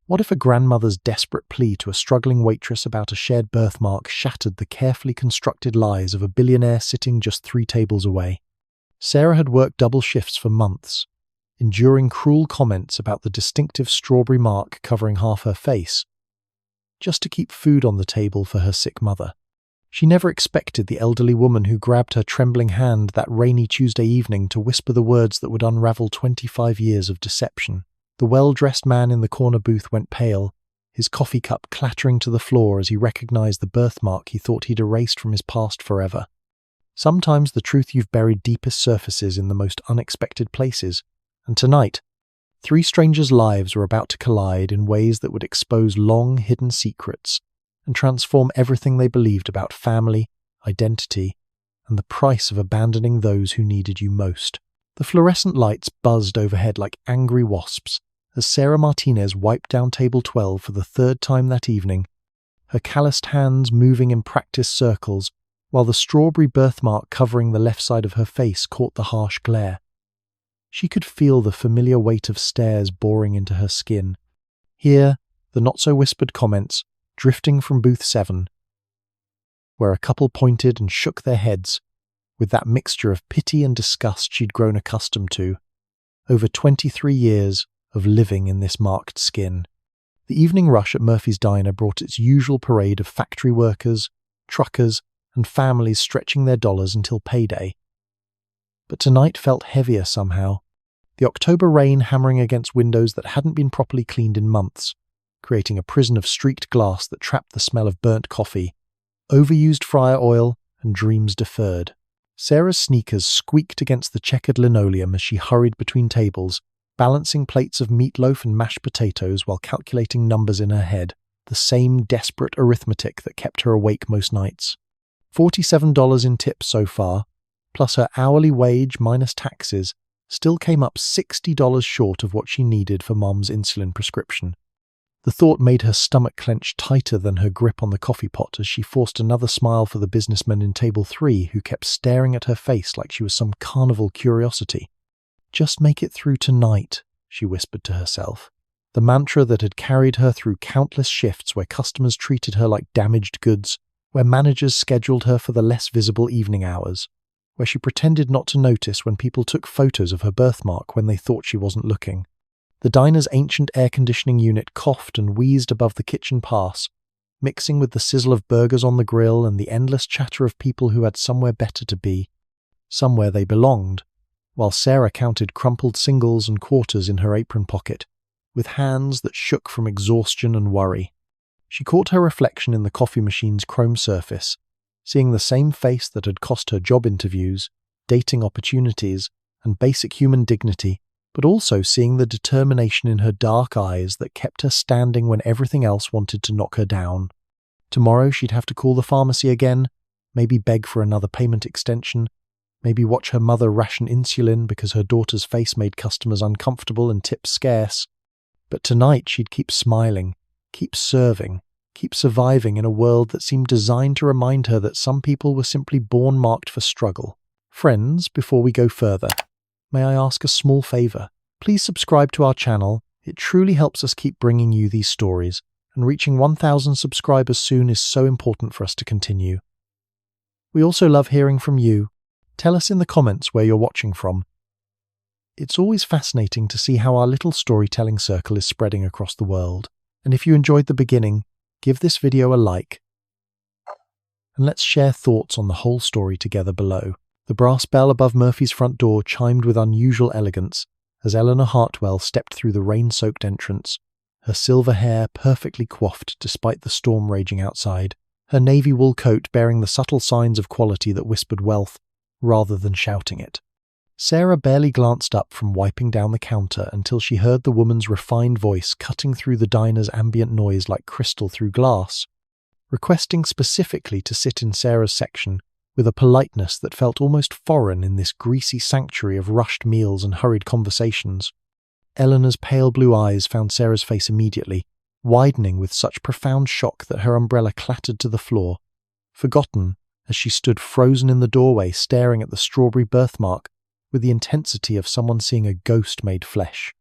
What if a grandmother's desperate plea to a struggling waitress about a shared birthmark shattered the carefully constructed lies of a billionaire sitting just 3 tables away? Sarah had worked double shifts for months, enduring cruel comments about the distinctive strawberry mark covering half her face, just to keep food on the table for her sick mother. She never expected the elderly woman who grabbed her trembling hand that rainy Tuesday evening to whisper the words that would unravel 25 years of deception. The well-dressed man in the corner booth went pale, his coffee cup clattering to the floor as he recognized the birthmark he thought he'd erased from his past forever. Sometimes the truth you've buried deepest surfaces in the most unexpected places, and tonight, 3 strangers' lives were about to collide in ways that would expose long-hidden secrets and transform everything they believed about family, identity, and the price of abandoning those who needed you most. The fluorescent lights buzzed overhead like angry wasps as Sarah Martinez wiped down table 12 for the 3rd time that evening, her calloused hands moving in practiced circles while the strawberry birthmark covering the left side of her face caught the harsh glare. She could feel the familiar weight of stares boring into her skin. Here, the not-so-whispered comments drifting from booth 7, where a couple pointed and shook their heads with that mixture of pity and disgust she'd grown accustomed to over 23 years of living in this marked skin. The evening rush at Murphy's Diner brought its usual parade of factory workers, truckers, and families stretching their dollars until payday. But tonight felt heavier somehow, the October rain hammering against windows that hadn't been properly cleaned in months, creating a prison of streaked glass that trapped the smell of burnt coffee, overused fryer oil, and dreams deferred. Sarah's sneakers squeaked against the checkered linoleum as she hurried between tables, balancing plates of meatloaf and mashed potatoes while calculating numbers in her head, the same desperate arithmetic that kept her awake most nights. $47 in tips so far, plus her hourly wage minus taxes, still came up $60 short of what she needed for Mom's insulin prescription. The thought made her stomach clench tighter than her grip on the coffee pot as she forced another smile for the businessman in table 3 who kept staring at her face like she was some carnival curiosity. "Just make it through tonight," she whispered to herself, the mantra that had carried her through countless shifts where customers treated her like damaged goods, where managers scheduled her for the less visible evening hours, where she pretended not to notice when people took photos of her birthmark when they thought she wasn't looking. The diner's ancient air conditioning unit coughed and wheezed above the kitchen pass, mixing with the sizzle of burgers on the grill and the endless chatter of people who had somewhere better to be, somewhere they belonged, while Sarah counted crumpled singles and quarters in her apron pocket, with hands that shook from exhaustion and worry. She caught her reflection in the coffee machine's chrome surface, seeing the same face that had cost her job interviews, dating opportunities, and basic human dignity, but also seeing the determination in her dark eyes that kept her standing when everything else wanted to knock her down. Tomorrow she'd have to call the pharmacy again, maybe beg for another payment extension, maybe watch her mother ration insulin because her daughter's face made customers uncomfortable and tips scarce. But tonight she'd keep smiling, keep serving, keep surviving in a world that seemed designed to remind her that some people were simply born marked for struggle. Friends, before we go further, may I ask a small favor? Please subscribe to our channel. It truly helps us keep bringing you these stories, and reaching 1,000 subscribers soon is so important for us to continue. We also love hearing from you. Tell us in the comments where you're watching from. It's always fascinating to see how our little storytelling circle is spreading across the world. And if you enjoyed the beginning, give this video a like. And let's share thoughts on the whole story together below. The brass bell above Murphy's front door chimed with unusual elegance as Eleanor Hartwell stepped through the rain-soaked entrance, her silver hair perfectly coiffed despite the storm raging outside, her navy wool coat bearing the subtle signs of quality that whispered wealth, rather than shouting it. Sarah barely glanced up from wiping down the counter until she heard the woman's refined voice cutting through the diner's ambient noise like crystal through glass, requesting specifically to sit in Sarah's section with a politeness that felt almost foreign in this greasy sanctuary of rushed meals and hurried conversations. Eleanor's pale blue eyes found Sarah's face immediately, widening with such profound shock that her umbrella clattered to the floor, forgotten as she stood frozen in the doorway staring at the strawberry birthmark with the intensity of someone seeing a ghost made flesh.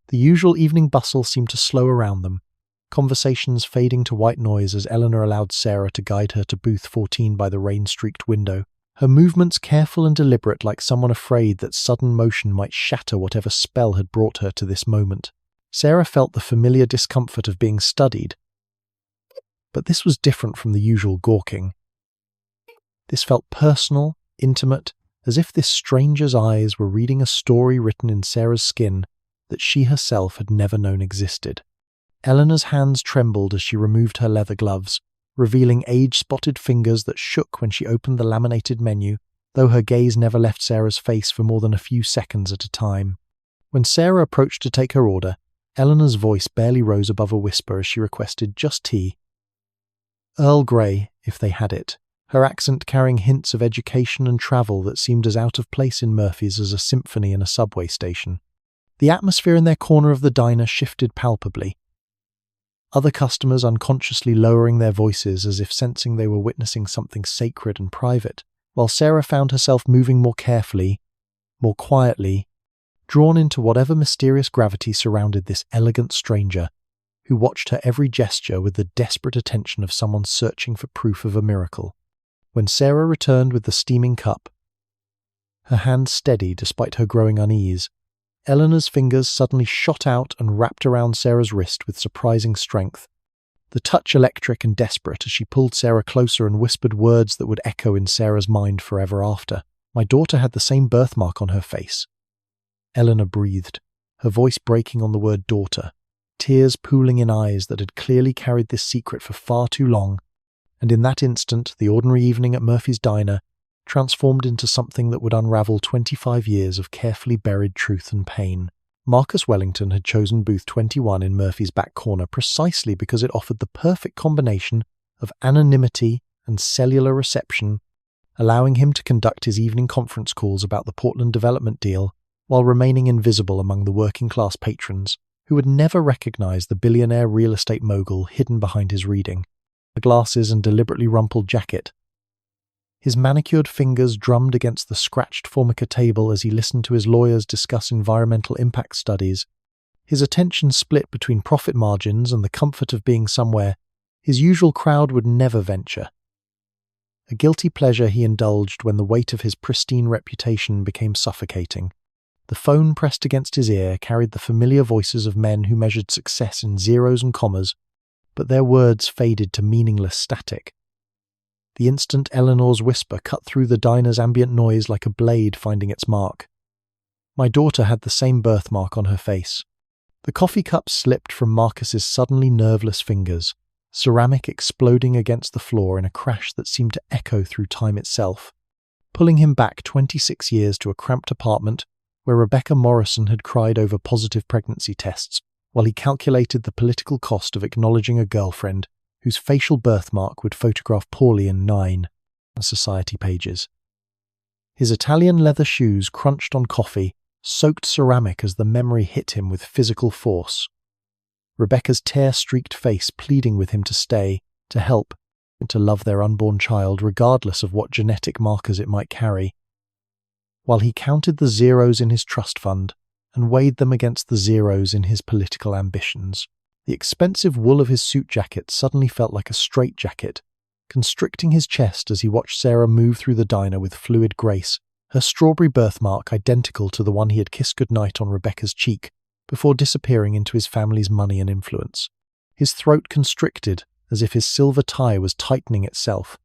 The usual evening bustle seemed to slow around them, conversations fading to white noise as Eleanor allowed Sarah to guide her to booth 14 by the rain-streaked window, her movements careful and deliberate like someone afraid that sudden motion might shatter whatever spell had brought her to this moment. Sarah felt the familiar discomfort of being studied, but this was different from the usual gawking. This felt personal, intimate, as if this stranger's eyes were reading a story written in Sarah's skin that she herself had never known existed. Eleanor's hands trembled as she removed her leather gloves, revealing age-spotted fingers that shook when she opened the laminated menu, though her gaze never left Sarah's face for more than a few seconds at a time. When Sarah approached to take her order, Eleanor's voice barely rose above a whisper as she requested just tea. Earl Grey, if they had it, her accent carrying hints of education and travel that seemed as out of place in Murphy's as a symphony in a subway station. The atmosphere in their corner of the diner shifted palpably, other customers unconsciously lowering their voices as if sensing they were witnessing something sacred and private, while Sarah found herself moving more carefully, more quietly, drawn into whatever mysterious gravity surrounded this elegant stranger, who watched her every gesture with the desperate attention of someone searching for proof of a miracle. When Sarah returned with the steaming cup, her hand steady despite her growing unease, Eleanor's fingers suddenly shot out and wrapped around Sarah's wrist with surprising strength, the touch electric and desperate as she pulled Sarah closer and whispered words that would echo in Sarah's mind forever after. My daughter had the same birthmark on her face. Eleanor breathed, her voice breaking on the word daughter, tears pooling in eyes that had clearly carried this secret for far too long, and in that instant the ordinary evening at Murphy's diner transformed into something that would unravel 25 years of carefully buried truth and pain. Marcus Wellington had chosen booth 21 in Murphy's back corner precisely because it offered the perfect combination of anonymity and cellular reception, allowing him to conduct his evening conference calls about the Portland development deal while remaining invisible among the working-class patrons who would never recognize the billionaire real estate mogul hidden behind his reading, the glasses and deliberately rumpled jacket. His manicured fingers drummed against the scratched formica table as he listened to his lawyers discuss environmental impact studies, his attention split between profit margins and the comfort of being somewhere his usual crowd would never venture. A guilty pleasure he indulged when the weight of his pristine reputation became suffocating. The phone pressed against his ear carried the familiar voices of men who measured success in zeros and commas, but their words faded to meaningless static. The instant Eleanor's whisper cut through the diner's ambient noise like a blade finding its mark. My daughter had the same birthmark on her face. The coffee cup slipped from Marcus's suddenly nerveless fingers, ceramic exploding against the floor in a crash that seemed to echo through time itself, pulling him back 26 years to a cramped apartment where Rebecca Morrison had cried over positive pregnancy tests, while he calculated the political cost of acknowledging a girlfriend whose facial birthmark would photograph poorly in 9 society pages. His Italian leather shoes crunched on coffee, soaked ceramic as the memory hit him with physical force. Rebecca's tear-streaked face pleading with him to stay, to help, and to love their unborn child regardless of what genetic markers it might carry. While he counted the zeros in his trust fund and weighed them against the zeros in his political ambitions, the expensive wool of his suit jacket suddenly felt like a straitjacket, constricting his chest as he watched Sarah move through the diner with fluid grace, her strawberry birthmark identical to the one he had kissed goodnight on Rebecca's cheek before disappearing into his family's money and influence. His throat constricted as if his silver tie was tightening itself.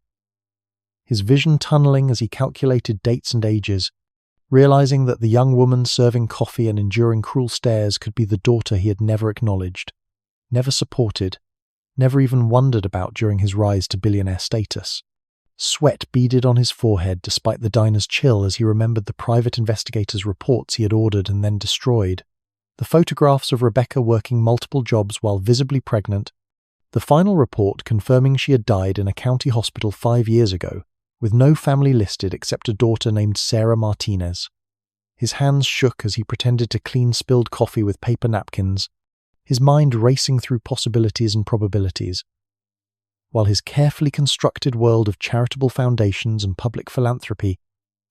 His vision tunneling as he calculated dates and ages, realizing that the young woman serving coffee and enduring cruel stares could be the daughter he had never acknowledged, never supported, never even wondered about during his rise to billionaire status. Sweat beaded on his forehead despite the diner's chill as he remembered the private investigator's reports he had ordered and then destroyed, the photographs of Rebecca working multiple jobs while visibly pregnant, the final report confirming she had died in a county hospital 5 years ago, with no family listed except a daughter named Sarah Martinez. His hands shook as he pretended to clean spilled coffee with paper napkins, his mind racing through possibilities and probabilities, while his carefully constructed world of charitable foundations and public philanthropy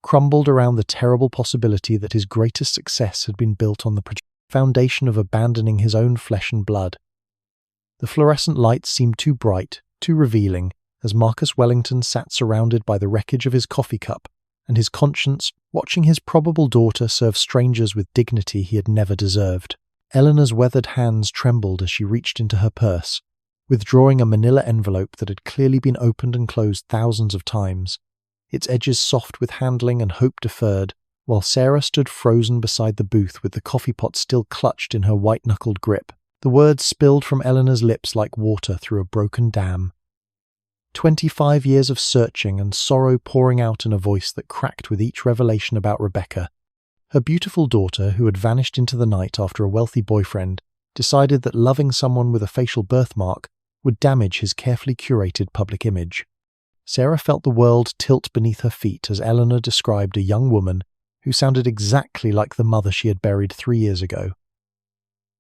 crumbled around the terrible possibility that his greatest success had been built on the foundation of abandoning his own flesh and blood. The fluorescent lights seemed too bright, too revealing, as Marcus Wellington sat surrounded by the wreckage of his coffee cup, and his conscience watching his probable daughter serve strangers with dignity he had never deserved. Eleanor's weathered hands trembled as she reached into her purse, withdrawing a manila envelope that had clearly been opened and closed thousands of times, its edges soft with handling and hope deferred, while Sarah stood frozen beside the booth with the coffee pot still clutched in her white-knuckled grip. The words spilled from Eleanor's lips like water through a broken dam. 25 years of searching and sorrow pouring out in a voice that cracked with each revelation about Rebecca. Her beautiful daughter, who had vanished into the night after a wealthy boyfriend, decided that loving someone with a facial birthmark would damage his carefully curated public image. Sarah felt the world tilt beneath her feet as Eleanor described a young woman who sounded exactly like the mother she had buried 3 years ago.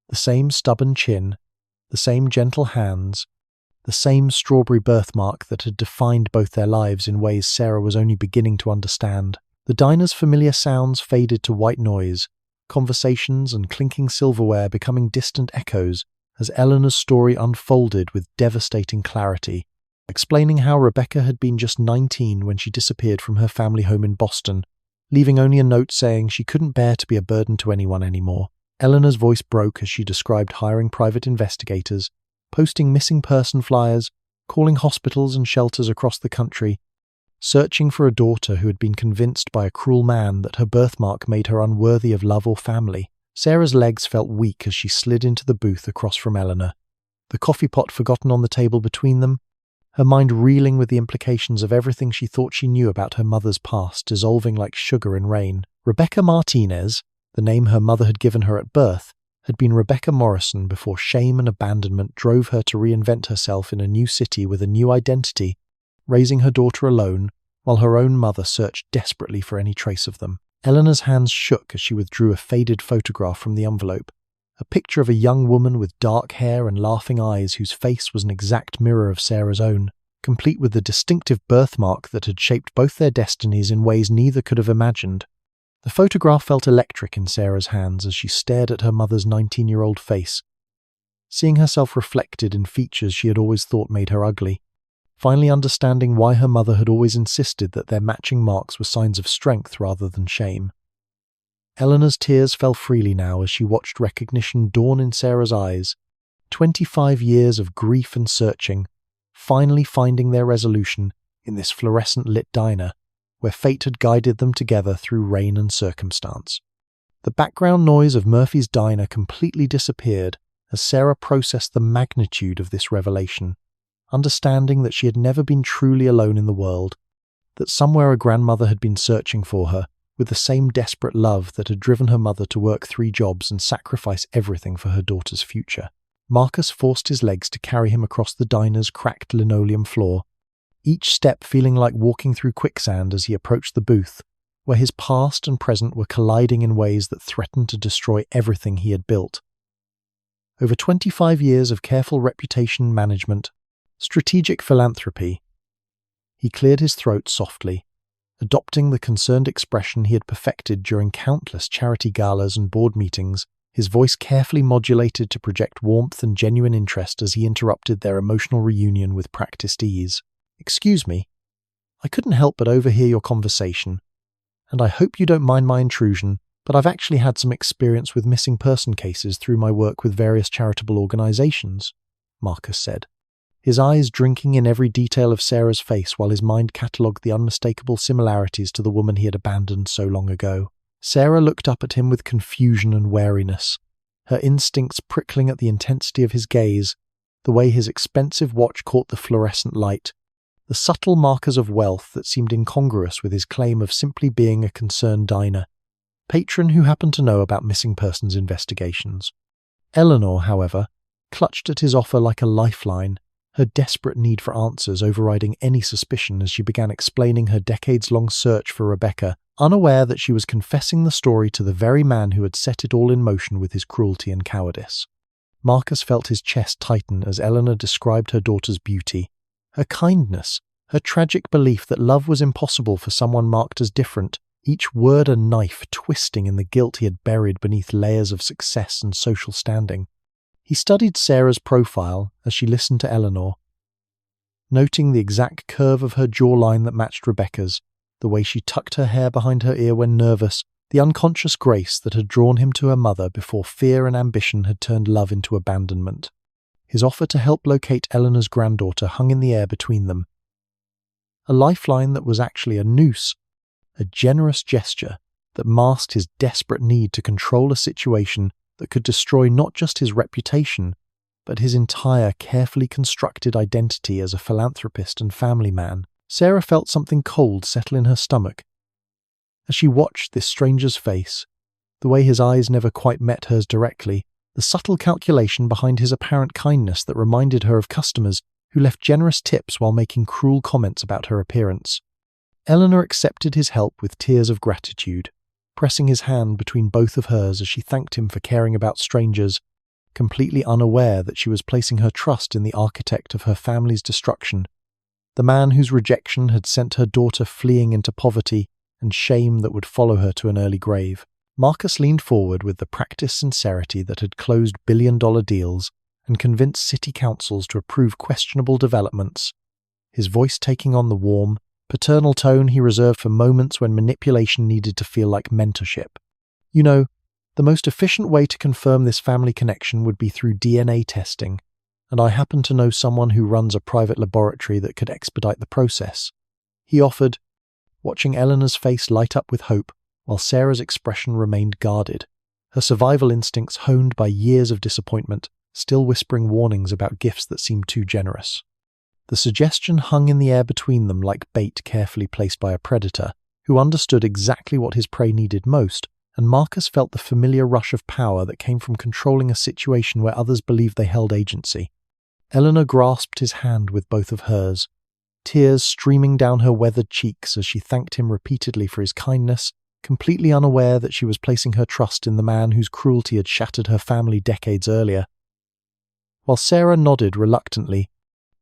The same stubborn chin, the same gentle hands, the same strawberry birthmark that had defined both their lives in ways Sarah was only beginning to understand. The diner's familiar sounds faded to white noise, conversations and clinking silverware becoming distant echoes as Eleanor's story unfolded with devastating clarity, explaining how Rebecca had been just 19 when she disappeared from her family home in Boston, leaving only a note saying she couldn't bear to be a burden to anyone anymore. Eleanor's voice broke as she described hiring private investigators, posting missing person flyers, calling hospitals and shelters across the country, searching for a daughter who had been convinced by a cruel man that her birthmark made her unworthy of love or family. Sarah's legs felt weak as she slid into the booth across from Eleanor, the coffee pot forgotten on the table between them, her mind reeling with the implications of everything she thought she knew about her mother's past dissolving like sugar in rain. Rebecca Martinez, the name her mother had given her at birth, had been Rebecca Morrison before shame and abandonment drove her to reinvent herself in a new city with a new identity, raising her daughter alone, while her own mother searched desperately for any trace of them. Eleanor's hands shook as she withdrew a faded photograph from the envelope, a picture of a young woman with dark hair and laughing eyes whose face was an exact mirror of Sarah's own, complete with the distinctive birthmark that had shaped both their destinies in ways neither could have imagined. The photograph felt electric in Sarah's hands as she stared at her mother's 19-year-old face, seeing herself reflected in features she had always thought made her ugly, finally understanding why her mother had always insisted that their matching marks were signs of strength rather than shame. Eleanor's tears fell freely now as she watched recognition dawn in Sarah's eyes. 25 years of grief and searching, finally finding their resolution in this fluorescent-lit diner, where fate had guided them together through rain and circumstance. The background noise of Murphy's diner completely disappeared as Sarah processed the magnitude of this revelation, understanding that she had never been truly alone in the world, that somewhere a grandmother had been searching for her, with the same desperate love that had driven her mother to work 3 jobs and sacrifice everything for her daughter's future. Marcus forced his legs to carry him across the diner's cracked linoleum floor, each step feeling like walking through quicksand as he approached the booth, where his past and present were colliding in ways that threatened to destroy everything he had built. Over 25 years of careful reputation management, strategic philanthropy, he cleared his throat softly, adopting the concerned expression he had perfected during countless charity galas and board meetings, his voice carefully modulated to project warmth and genuine interest as he interrupted their emotional reunion with practiced ease. "Excuse me, I couldn't help but overhear your conversation, and I hope you don't mind my intrusion, but I've actually had some experience with missing person cases through my work with various charitable organizations," Marcus said, his eyes drinking in every detail of Sarah's face while his mind catalogued the unmistakable similarities to the woman he had abandoned so long ago. Sarah looked up at him with confusion and wariness, her instincts prickling at the intensity of his gaze, the way his expensive watch caught the fluorescent light, the subtle markers of wealth that seemed incongruous with his claim of simply being a concerned diner, patron who happened to know about missing persons investigations. Eleanor, however, clutched at his offer like a lifeline, her desperate need for answers overriding any suspicion as she began explaining her decades-long search for Rebecca, unaware that she was confessing the story to the very man who had set it all in motion with his cruelty and cowardice. Marcus felt his chest tighten as Eleanor described her daughter's beauty, her kindness, her tragic belief that love was impossible for someone marked as different, each word a knife twisting in the guilt he had buried beneath layers of success and social standing. He studied Sarah's profile as she listened to Eleanor, noting the exact curve of her jawline that matched Rebecca's, the way she tucked her hair behind her ear when nervous, the unconscious grace that had drawn him to her mother before fear and ambition had turned love into abandonment. His offer to help locate Eleanor's granddaughter hung in the air between them. A lifeline that was actually a noose, a generous gesture that masked his desperate need to control a situation that could destroy not just his reputation, but his entire carefully constructed identity as a philanthropist and family man. Sarah felt something cold settle in her stomach. As she watched this stranger's face, the way his eyes never quite met hers directly, the subtle calculation behind his apparent kindness that reminded her of customers who left generous tips while making cruel comments about her appearance. Eleanor accepted his help with tears of gratitude, pressing his hand between both of hers as she thanked him for caring about strangers, completely unaware that she was placing her trust in the architect of her family's destruction, the man whose rejection had sent her daughter fleeing into poverty and shame that would follow her to an early grave. Marcus leaned forward with the practiced sincerity that had closed billion-dollar deals and convinced city councils to approve questionable developments, his voice taking on the warm, paternal tone he reserved for moments when manipulation needed to feel like mentorship. You know, the most efficient way to confirm this family connection would be through DNA testing, and I happen to know someone who runs a private laboratory that could expedite the process. He offered, watching Eleanor's face light up with hope while Sarah's expression remained guarded, her survival instincts honed by years of disappointment, still whispering warnings about gifts that seemed too generous. The suggestion hung in the air between them like bait carefully placed by a predator, who understood exactly what his prey needed most, and Marcus felt the familiar rush of power that came from controlling a situation where others believed they held agency. Eleanor grasped his hand with both of hers, tears streaming down her weathered cheeks as she thanked him repeatedly for his kindness, completely unaware that she was placing her trust in the man whose cruelty had shattered her family decades earlier. While Sarah nodded reluctantly,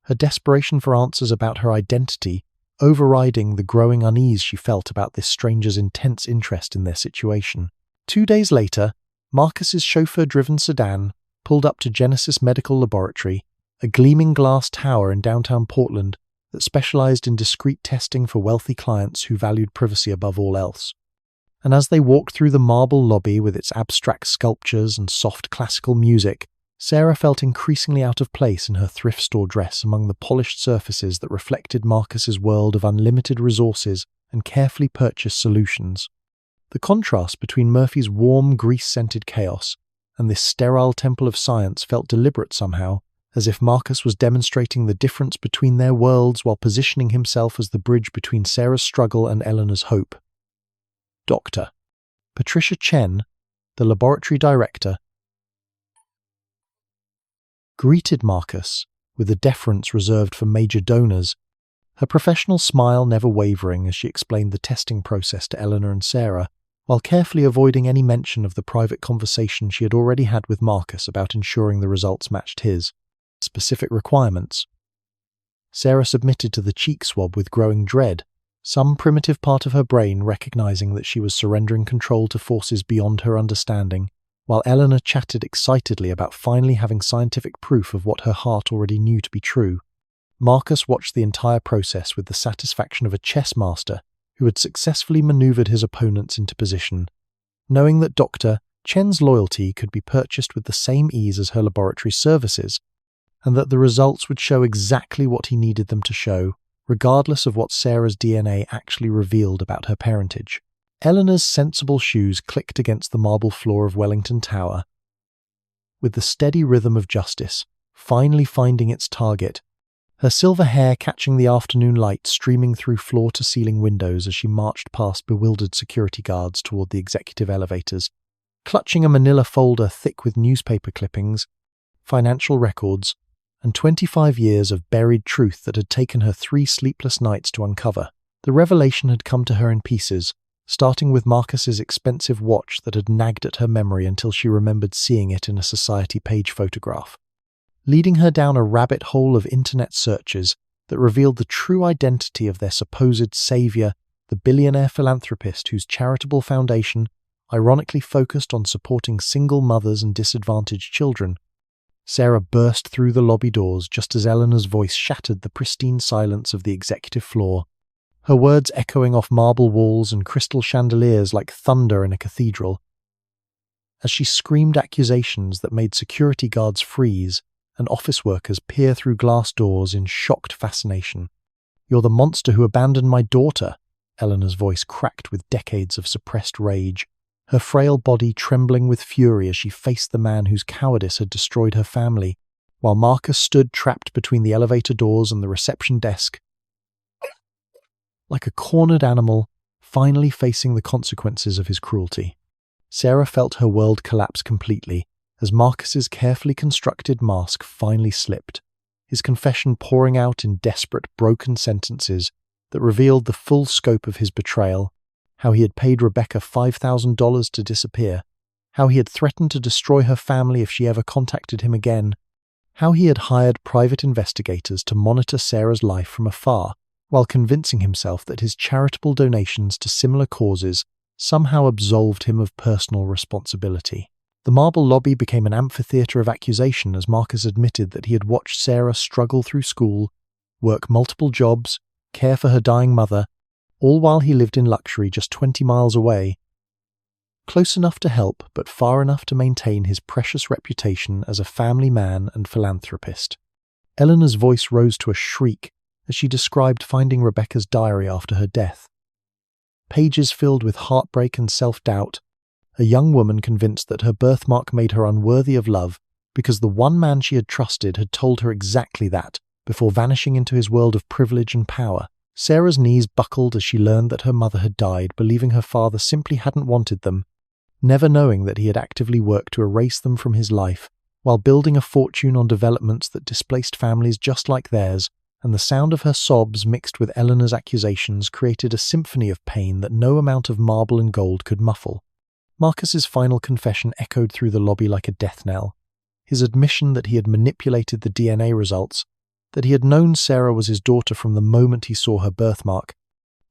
her desperation for answers about her identity overriding the growing unease she felt about this stranger's intense interest in their situation. 2 days later, Marcus's chauffeur-driven sedan pulled up to Genesis Medical Laboratory, a gleaming glass tower in downtown Portland that specialized in discreet testing for wealthy clients who valued privacy above all else. And as they walked through the marble lobby with its abstract sculptures and soft classical music, Sarah felt increasingly out of place in her thrift store dress among the polished surfaces that reflected Marcus's world of unlimited resources and carefully purchased solutions. The contrast between Murphy's warm, grease-scented chaos and this sterile temple of science felt deliberate somehow, as if Marcus was demonstrating the difference between their worlds while positioning himself as the bridge between Sarah's struggle and Eleanor's hope. Dr. Patricia Chen, the laboratory director, greeted Marcus with a deference reserved for major donors, her professional smile never wavering as she explained the testing process to Eleanor and Sarah, while carefully avoiding any mention of the private conversation she had already had with Marcus about ensuring the results matched his specific requirements. Sarah submitted to the cheek swab with growing dread, some primitive part of her brain recognizing that she was surrendering control to forces beyond her understanding, while Eleanor chatted excitedly about finally having scientific proof of what her heart already knew to be true. Marcus watched the entire process with the satisfaction of a chess master who had successfully maneuvered his opponents into position, knowing that Dr. Chen's loyalty could be purchased with the same ease as her laboratory services, and that the results would show exactly what he needed them to show, regardless of what Sarah's DNA actually revealed about her parentage. Eleanor's sensible shoes clicked against the marble floor of Wellington Tower. With the steady rhythm of justice, finally finding its target, her silver hair catching the afternoon light streaming through floor-to-ceiling windows as she marched past bewildered security guards toward the executive elevators, clutching a manila folder thick with newspaper clippings, financial records, and 25 years of buried truth that had taken her 3 sleepless nights to uncover. The revelation had come to her in pieces, starting with Marcus's expensive watch that had nagged at her memory until she remembered seeing it in a society page photograph, leading her down a rabbit hole of internet searches that revealed the true identity of their supposed savior, the billionaire philanthropist whose charitable foundation ironically focused on supporting single mothers and disadvantaged children. Sarah burst through the lobby doors just as Eleanor's voice shattered the pristine silence of the executive floor, her words echoing off marble walls and crystal chandeliers like thunder in a cathedral. As she screamed accusations that made security guards freeze and office workers peer through glass doors in shocked fascination. "You're the monster who abandoned my daughter," Eleanor's voice cracked with decades of suppressed rage, her frail body trembling with fury as she faced the man whose cowardice had destroyed her family, while Marcus stood trapped between the elevator doors and the reception desk, like a cornered animal, finally facing the consequences of his cruelty. Sarah felt her world collapse completely as Marcus's carefully constructed mask finally slipped, his confession pouring out in desperate, broken sentences that revealed the full scope of his betrayal, how he had paid Rebecca $5,000 to disappear, how he had threatened to destroy her family if she ever contacted him again, how he had hired private investigators to monitor Sarah's life from afar, while convincing himself that his charitable donations to similar causes somehow absolved him of personal responsibility. The marble lobby became an amphitheater of accusation as Marcus admitted that he had watched Sarah struggle through school, work multiple jobs, care for her dying mother, all while he lived in luxury just 20 miles away, close enough to help but far enough to maintain his precious reputation as a family man and philanthropist. Eleanor's voice rose to a shriek as she described finding Rebecca's diary after her death. Pages filled with heartbreak and self-doubt, a young woman convinced that her birthmark made her unworthy of love because the one man she had trusted had told her exactly that before vanishing into his world of privilege and power. Sarah's knees buckled as she learned that her mother had died, believing her father simply hadn't wanted them, never knowing that he had actively worked to erase them from his life, while building a fortune on developments that displaced families just like theirs, and the sound of her sobs mixed with Eleanor's accusations created a symphony of pain that no amount of marble and gold could muffle. Marcus's final confession echoed through the lobby like a death knell. His admission that he had manipulated the DNA results, that he had known Sarah was his daughter from the moment he saw her birthmark,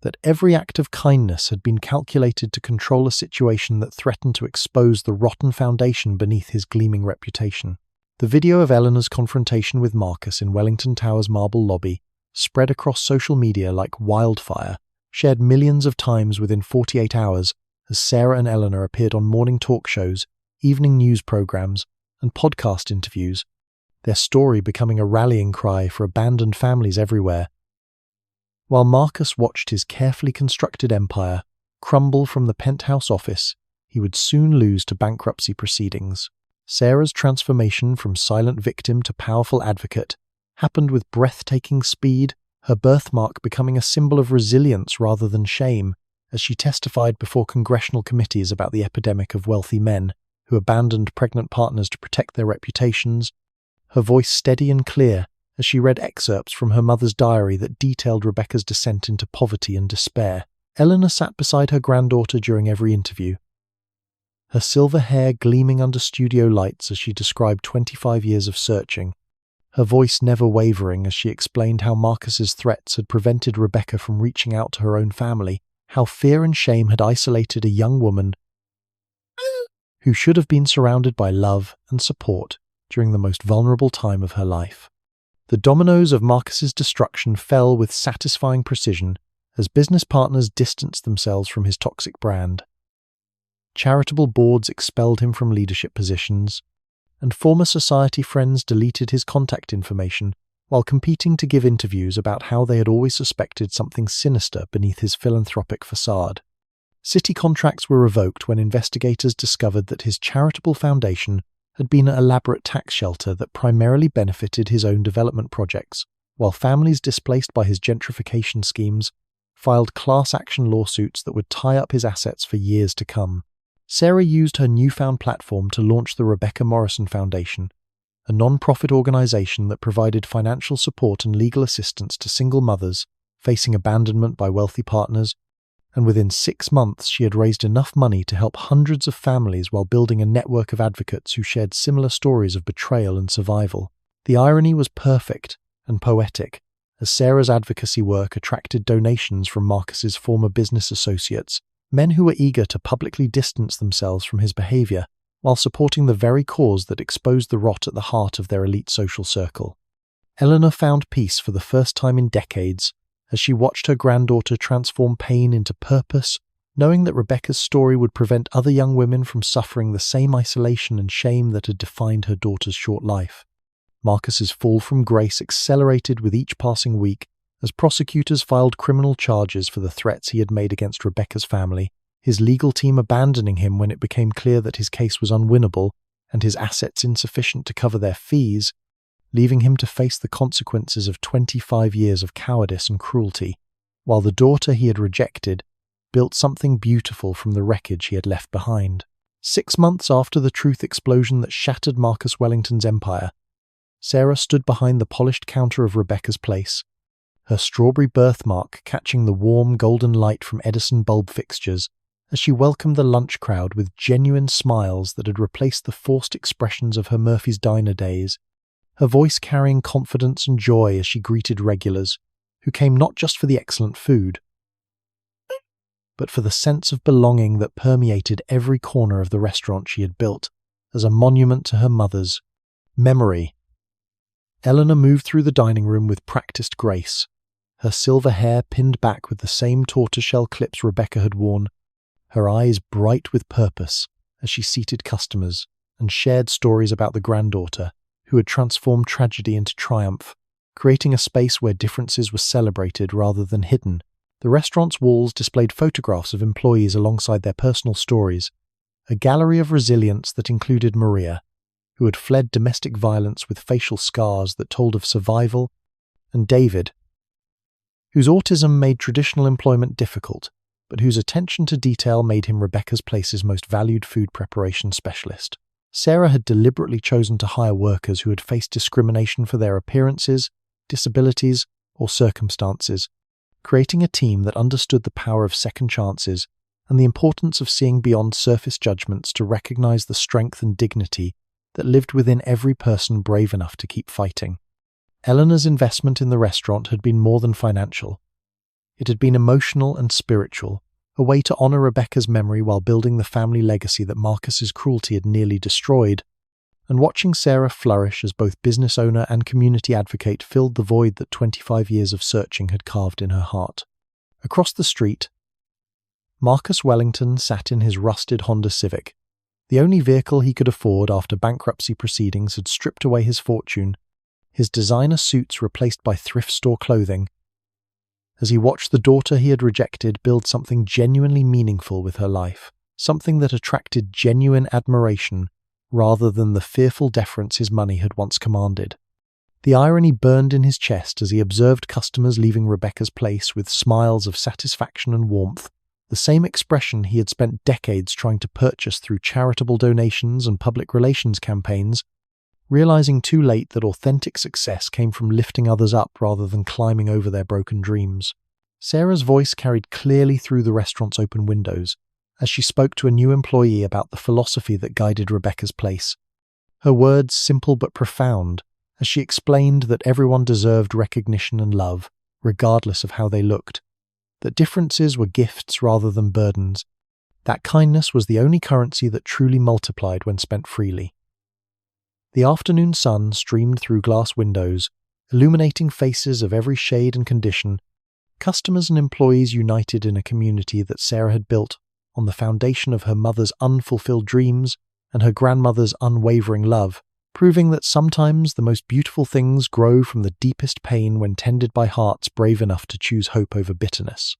that every act of kindness had been calculated to control a situation that threatened to expose the rotten foundation beneath his gleaming reputation. The video of Eleanor's confrontation with Marcus in Wellington Tower's marble lobby spread across social media like wildfire, shared millions of times within 48 hours as Sarah and Eleanor appeared on morning talk shows, evening news programs, and podcast interviews, their story becoming a rallying cry for abandoned families everywhere. While Marcus watched his carefully constructed empire crumble from the penthouse office he would soon lose to bankruptcy proceedings, Sarah's transformation from silent victim to powerful advocate happened with breathtaking speed, her birthmark becoming a symbol of resilience rather than shame, as she testified before congressional committees about the epidemic of wealthy men who abandoned pregnant partners to protect their reputations, her voice steady and clear as she read excerpts from her mother's diary that detailed Rebecca's descent into poverty and despair. Eleanor sat beside her granddaughter during every interview, her silver hair gleaming under studio lights as she described 25 years of searching, her voice never wavering as she explained how Marcus's threats had prevented Rebecca from reaching out to her own family, how fear and shame had isolated a young woman who should have been surrounded by love and support during the most vulnerable time of her life. The dominoes of Marcus's destruction fell with satisfying precision as business partners distanced themselves from his toxic brand. Charitable boards expelled him from leadership positions, and former society friends deleted his contact information while competing to give interviews about how they had always suspected something sinister beneath his philanthropic facade. City contracts were revoked when investigators discovered that his charitable foundation had been an elaborate tax shelter that primarily benefited his own development projects, while families displaced by his gentrification schemes filed class action lawsuits that would tie up his assets for years to come. Sarah used her newfound platform to launch the Rebecca Morrison Foundation, a non-profit organization that provided financial support and legal assistance to single mothers facing abandonment by wealthy partners, and within 6 months she had raised enough money to help hundreds of families while building a network of advocates who shared similar stories of betrayal and survival. The irony was perfect and poetic, as Sarah's advocacy work attracted donations from Marcus's former business associates, men who were eager to publicly distance themselves from his behavior, while supporting the very cause that exposed the rot at the heart of their elite social circle. Eleanor found peace for the first time in decades as she watched her granddaughter transform pain into purpose, knowing that Rebecca's story would prevent other young women from suffering the same isolation and shame that had defined her daughter's short life. Marcus's fall from grace accelerated with each passing week as prosecutors filed criminal charges for the threats he had made against Rebecca's family, his legal team abandoning him when it became clear that his case was unwinnable and his assets insufficient to cover their fees, leaving him to face the consequences of 25 years of cowardice and cruelty, while the daughter he had rejected built something beautiful from the wreckage he had left behind. 6 months after the truth explosion that shattered Marcus Wellington's empire, Sarah stood behind the polished counter of Rebecca's place, her strawberry birthmark catching the warm golden light from Edison bulb fixtures as she welcomed the lunch crowd with genuine smiles that had replaced the forced expressions of her Murphy's Diner days, her voice carrying confidence and joy as she greeted regulars, who came not just for the excellent food, but for the sense of belonging that permeated every corner of the restaurant she had built as a monument to her mother's memory. Eleanor moved through the dining room with practiced grace, her silver hair pinned back with the same tortoiseshell clips Rebecca had worn, her eyes bright with purpose as she seated customers and shared stories about the granddaughter who had transformed tragedy into triumph, creating a space where differences were celebrated rather than hidden. The restaurant's walls displayed photographs of employees alongside their personal stories, a gallery of resilience that included Maria, who had fled domestic violence with facial scars that told of survival, and David, whose autism made traditional employment difficult, but whose attention to detail made him Rebecca's Place's most valued food preparation specialist. Sarah had deliberately chosen to hire workers who had faced discrimination for their appearances, disabilities, or circumstances, creating a team that understood the power of second chances and the importance of seeing beyond surface judgments to recognize the strength and dignity that lived within every person brave enough to keep fighting. Eleanor's investment in the restaurant had been more than financial. It had been emotional and spiritual, a way to honor Rebecca's memory while building the family legacy that Marcus's cruelty had nearly destroyed, and watching Sarah flourish as both business owner and community advocate filled the void that 25 years of searching had carved in her heart. Across the street, Marcus Wellington sat in his rusted Honda Civic, the only vehicle he could afford after bankruptcy proceedings had stripped away his fortune, his designer suits replaced by thrift store clothing, as he watched the daughter he had rejected build something genuinely meaningful with her life, something that attracted genuine admiration rather than the fearful deference his money had once commanded. The irony burned in his chest as he observed customers leaving Rebecca's Place with smiles of satisfaction and warmth, the same expression he had spent decades trying to purchase through charitable donations and public relations campaigns, realizing too late that authentic success came from lifting others up rather than climbing over their broken dreams. Sarah's voice carried clearly through the restaurant's open windows as she spoke to a new employee about the philosophy that guided Rebecca's Place. Her words simple but profound as she explained that everyone deserved recognition and love, regardless of how they looked, that differences were gifts rather than burdens, that kindness was the only currency that truly multiplied when spent freely. The afternoon sun streamed through glass windows, illuminating faces of every shade and condition, customers and employees united in a community that Sarah had built on the foundation of her mother's unfulfilled dreams and her grandmother's unwavering love, proving that sometimes the most beautiful things grow from the deepest pain when tended by hearts brave enough to choose hope over bitterness.